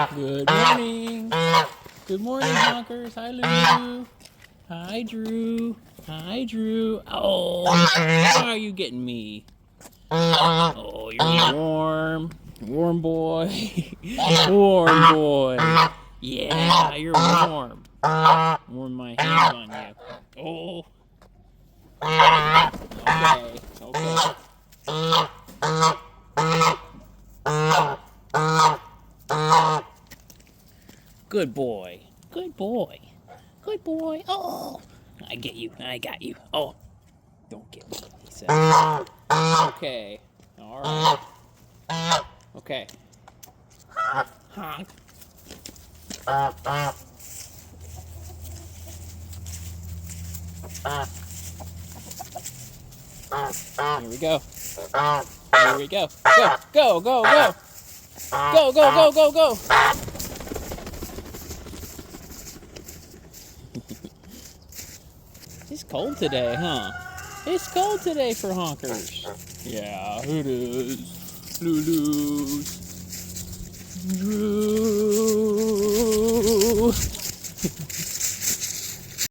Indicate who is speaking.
Speaker 1: Good morning. Good morning, honkers. Hi, Lulu. Hi, Drew. Hi, Drew. Oh, why are you getting me? Oh, you're warm. Warm boy. Warm boy. Yeah, you're warm. Warm my hands on you. Oh. Okay. Okay. Good boy. Good boy. Good boy. Oh. I get you. I got you. Oh. Don't get me, he said. Okay. All right. Okay. Honk. Here we go. Here we go. Go, go, go, go. Go, go, go, go, go. It's cold today, huh? It's cold today for honkers. Yeah, it is. Lulu's. Drew.